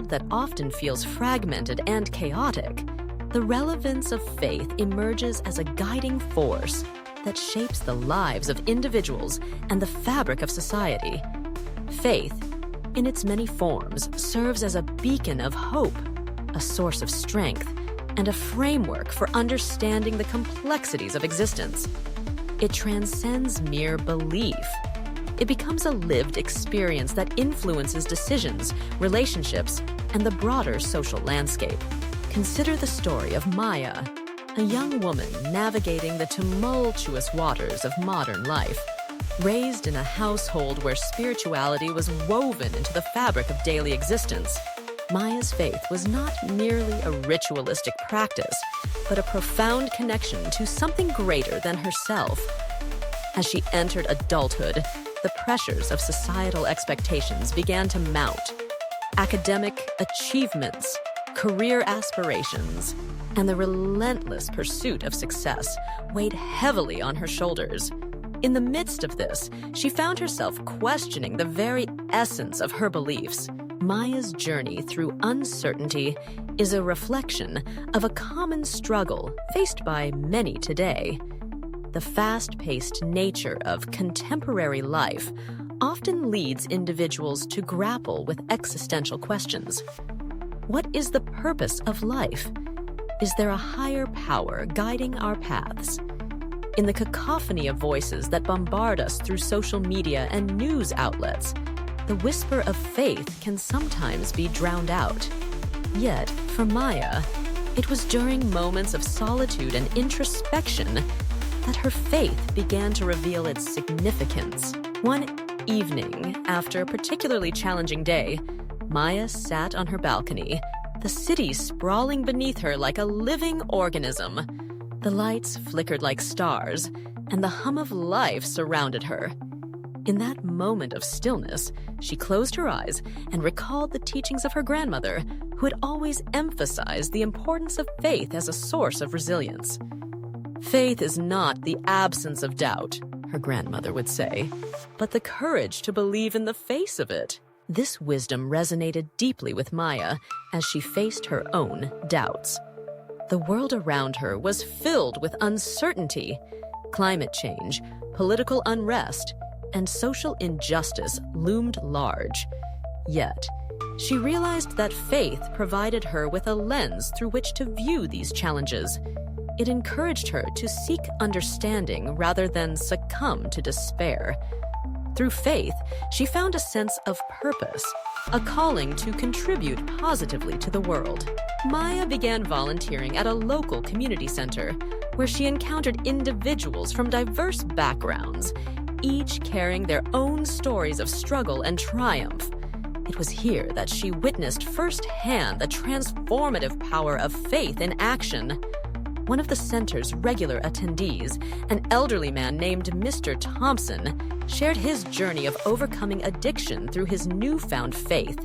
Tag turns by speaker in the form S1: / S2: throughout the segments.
S1: world that often feels fragmented and chaotic, the relevance of faith emerges as a guiding force that shapes the lives of individuals and the fabric of society. Faith, in its many forms, serves as a beacon of hope, a source of strength, and a framework for understanding the complexities of existence. It transcends mere belief. It becomes a lived experience that influences decisions, relationships, and the broader social landscape. Consider the story of Maya, a young woman navigating the tumultuous waters of modern life. Raised in a household where spirituality was woven into the fabric of daily existence, Maya's faith was not merely a ritualistic practice, but a profound connection to something greater than herself. As she entered adulthood, the pressures of societal expectations began to mount. Academic achievements, career aspirations, and the relentless pursuit of success weighed heavily on her shoulders. In the midst of this, she found herself questioning the very essence of her beliefs. Maya's journey through uncertainty is a reflection of a common struggle faced by many today. The fast-paced nature of contemporary life often leads individuals to grapple with existential questions. What is the purpose of life? Is there a higher power guiding our paths? In the cacophony of voices that bombard us through social media and news outlets, the whisper of faith can sometimes be drowned out. Yet, for Maya, it was during moments of solitude and introspection that her faith began to reveal its significance. One evening, after a particularly challenging day, Maya sat on her balcony, the city sprawling beneath her like a living organism. The lights flickered like stars, and the hum of life surrounded her. In that moment of stillness, she closed her eyes and recalled the teachings of her grandmother, who had always emphasized the importance of faith as a source of resilience. "Faith is not the absence of doubt," her grandmother would say, "but the courage to believe in the face of it." This wisdom resonated deeply with Maya as she faced her own doubts. The world around her was filled with uncertainty. Climate change, political unrest, and social injustice loomed large. Yet, she realized that faith provided her with a lens through which to view these challenges. It encouraged her to seek understanding rather than succumb to despair. Through faith, she found a sense of purpose, a calling to contribute positively to the world. Maya began volunteering at a local community center, where she encountered individuals from diverse backgrounds, each carrying their own stories of struggle and triumph. It was here that she witnessed firsthand the transformative power of faith in action. One of the center's regular attendees, an elderly man named Mr. Thompson, shared his journey of overcoming addiction through his newfound faith.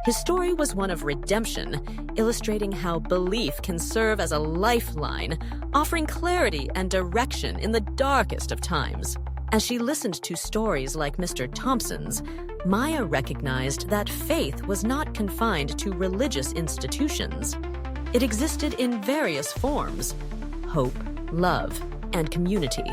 S1: His story was one of redemption, illustrating how belief can serve as a lifeline, offering clarity and direction in the darkest of times. As she listened to stories like Mr. Thompson's, Maya recognized that faith was not confined to religious institutions. It existed in various forms: hope, love, and community.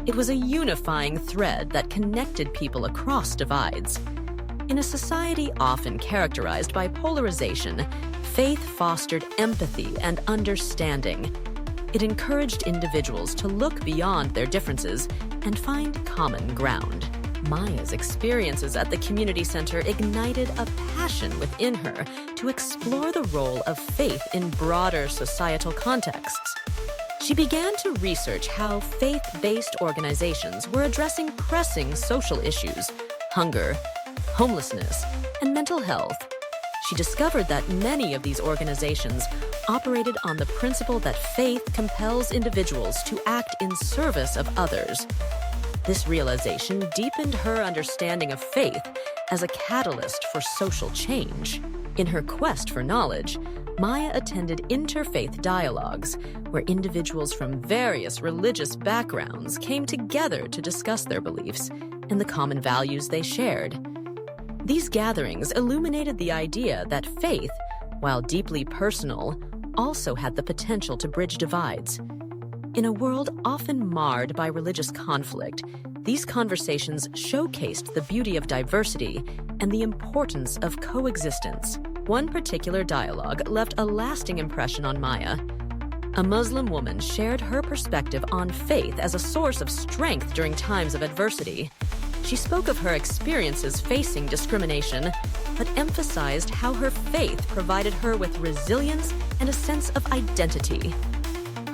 S1: It was a unifying thread that connected people across divides. In a society often characterized by polarization, faith fostered empathy and understanding. It encouraged individuals to look beyond their differences and find common ground. Maya's experiences at the community center ignited a passion within her to explore the role of faith in broader societal contexts. She began to research how faith-based organizations were addressing pressing social issues: hunger, homelessness, and mental health. She discovered that many of these organizations operated on the principle that faith compels individuals to act in service of others. This realization deepened her understanding of faith as a catalyst for social change. In her quest for knowledge, Maya attended interfaith dialogues, where individuals from various religious backgrounds came together to discuss their beliefs and the common values they shared. These gatherings illuminated the idea that faith, while deeply personal, also had the potential to bridge divides. In a world often marred by religious conflict, these conversations showcased the beauty of diversity and the importance of coexistence. One particular dialogue left a lasting impression on Maya. A Muslim woman shared her perspective on faith as a source of strength during times of adversity. She spoke of her experiences facing discrimination, but emphasized how her faith provided her with resilience and a sense of identity.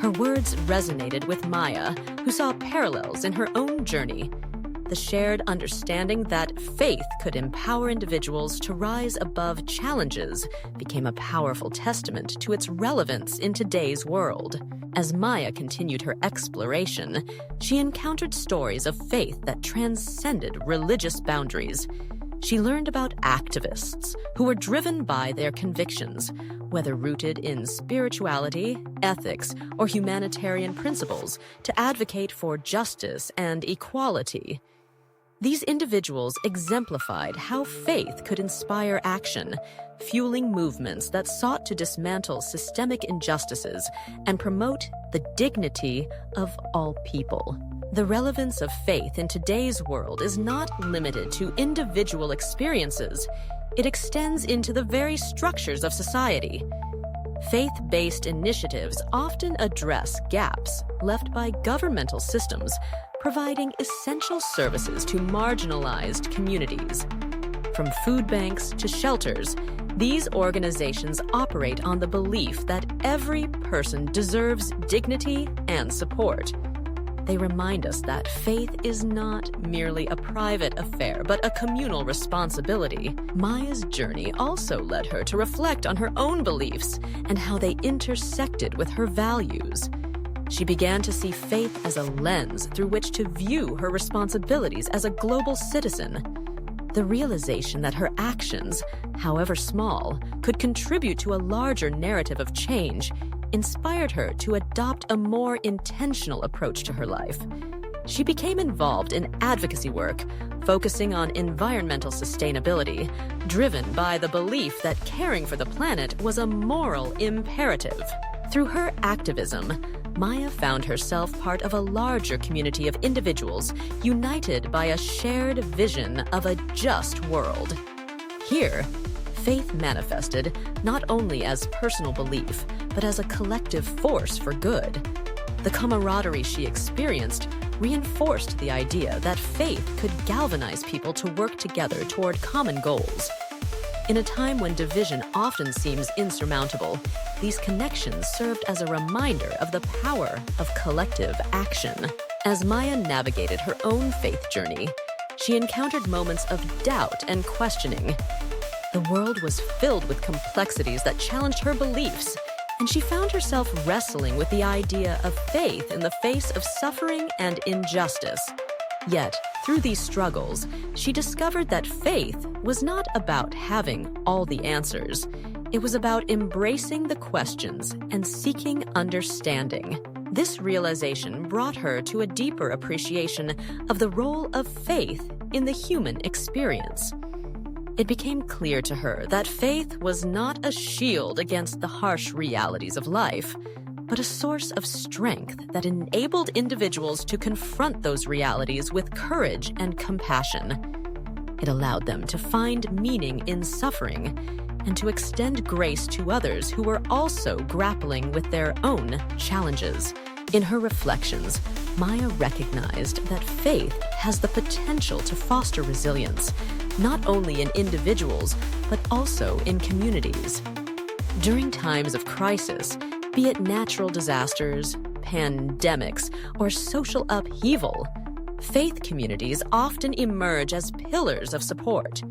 S1: Her words resonated with Maya, who saw parallels in her own journey. The shared understanding that faith could empower individuals to rise above challenges became a powerful testament to its relevance in today's world. As Maya continued her exploration, she encountered stories of faith that transcended religious boundaries. She learned about activists who were driven by their convictions, whether rooted in spirituality, ethics, or humanitarian principles, to advocate for justice and equality. These individuals exemplified how faith could inspire action, fueling movements that sought to dismantle systemic injustices and promote the dignity of all people. The relevance of faith in today's world is not limited to individual experiences. It extends into the very structures of society. Faith-based initiatives often address gaps left by governmental systems, providing essential services to marginalized communities. From food banks to shelters, these organizations operate on the belief that every person deserves dignity and support. They remind us that faith is not merely a private affair, but a communal responsibility. Maya's journey also led her to reflect on her own beliefs and how they intersected with her values. She began to see faith as a lens through which to view her responsibilities as a global citizen. The realization that her actions, however small, could contribute to a larger narrative of change inspired her to adopt a more intentional approach to her life. She became involved in advocacy work, focusing on environmental sustainability, driven by the belief that caring for the planet was a moral imperative. Through her activism, Maya found herself part of a larger community of individuals united by a shared vision of a just world. Here, faith manifested not only as personal belief, but as a collective force for good. The camaraderie she experienced reinforced the idea that faith could galvanize people to work together toward common goals. In a time when division often seems insurmountable, these connections served as a reminder of the power of collective action. As Maya navigated her own faith journey, she encountered moments of doubt and questioning. The world was filled with complexities that challenged her beliefs, and she found herself wrestling with the idea of faith in the face of suffering and injustice. Yet, through these struggles, she discovered that faith was not about having all the answers. It was about embracing the questions and seeking understanding. This realization brought her to a deeper appreciation of the role of faith in the human experience. It became clear to her that faith was not a shield against the harsh realities of life, but a source of strength that enabled individuals to confront those realities with courage and compassion. It allowed them to find meaning in suffering and to extend grace to others who were also grappling with their own challenges. In her reflections, Maya recognized that faith has the potential to foster resilience, not only in individuals, but also in communities. During times of crisis, be it natural disasters, pandemics, or social upheaval, faith communities often emerge as pillars of support.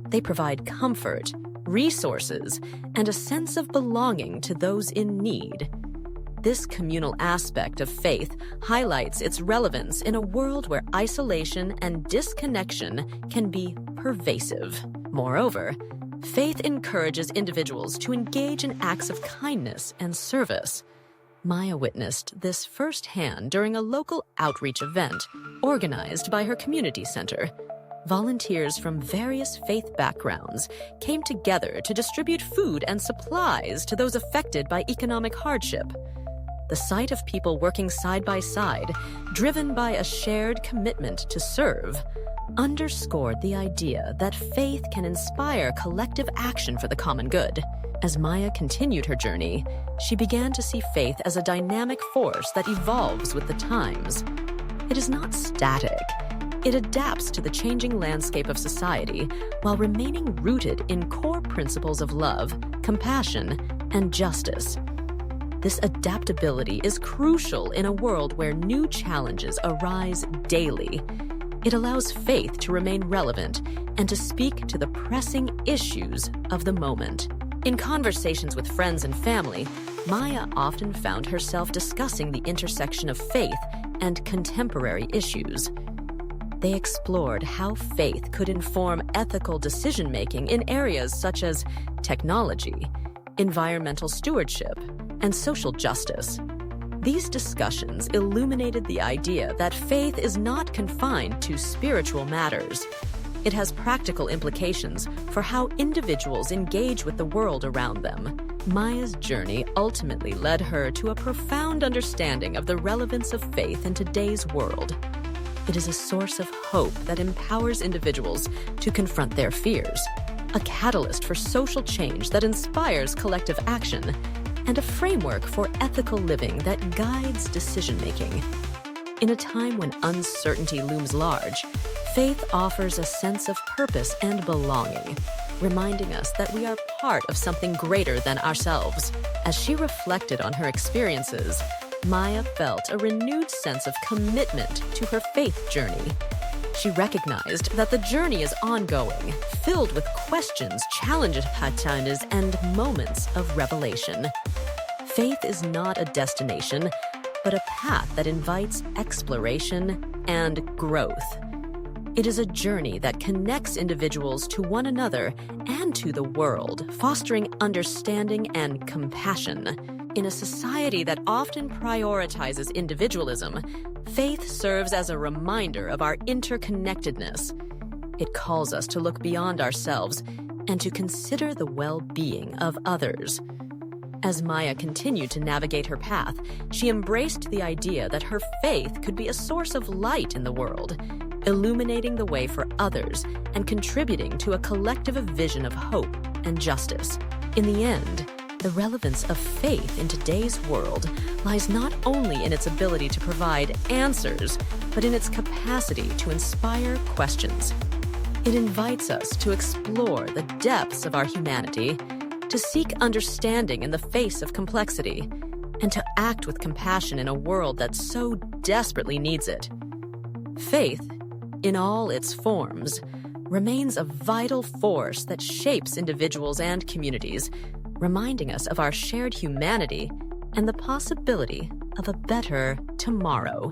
S1: They provide comfort, resources, and a sense of belonging to those in need. This communal aspect of faith highlights its relevance in a world where isolation and disconnection can be pervasive. Moreover, faith encourages individuals to engage in acts of kindness and service. Maya witnessed this firsthand during a local outreach event organized by her community center. volunteers from various faith backgrounds came together to distribute food and supplies to those affected by economic hardship. The sight of people working side by side, driven by a shared commitment to serve, underscored the idea that faith can inspire collective action for the common good. As Maya continued her journey, she began to see faith as a dynamic force that evolves with the times. It is not static. It adapts to the changing landscape of society while remaining rooted in core principles of love, compassion, and justice. This adaptability is crucial in a world where new challenges arise daily. It allows faith to remain relevant and to speak to the pressing issues of the moment. In conversations with friends and family, Maya often found herself discussing the intersection of faith and contemporary issues. They explored how faith could inform ethical decision-making in areas such as technology, environmental stewardship, and social justice. These discussions illuminated the idea that faith is not confined to spiritual matters. It has practical implications for how individuals engage with the world around them. Maya's journey ultimately led her to a profound understanding of the relevance of faith in today's world. It is a source of hope that empowers individuals to confront their fears, a catalyst for social change that inspires collective action, and a framework for ethical living that guides decision-making. In a time when uncertainty looms large, faith offers a sense of purpose and belonging, reminding us that we are part of something greater than ourselves. As she reflected on her experiences, Maya felt a renewed sense of commitment to her faith journey. She recognized that the journey is ongoing, filled with questions, challenges, and moments of revelation. Faith is not a destination, but a path that invites exploration and growth. It is a journey that connects individuals to one another and to the world, fostering understanding and compassion. In a society that often prioritizes individualism, faith serves as a reminder of our interconnectedness. It calls us to look beyond ourselves and to consider the well-being of others. As Maya continued to navigate her path, she embraced the idea that her faith could be a source of light in the world, illuminating the way for others and contributing to a collective vision of hope and justice. In the end, the relevance of faith in today's world lies not only in its ability to provide answers, but in its capacity to inspire questions. It invites us to explore the depths of our humanity, to seek understanding in the face of complexity, and to act with compassion in a world that so desperately needs it. Faith, in all its forms, remains a vital force that shapes individuals and communities, reminding us of our shared humanity and the possibility of a better tomorrow.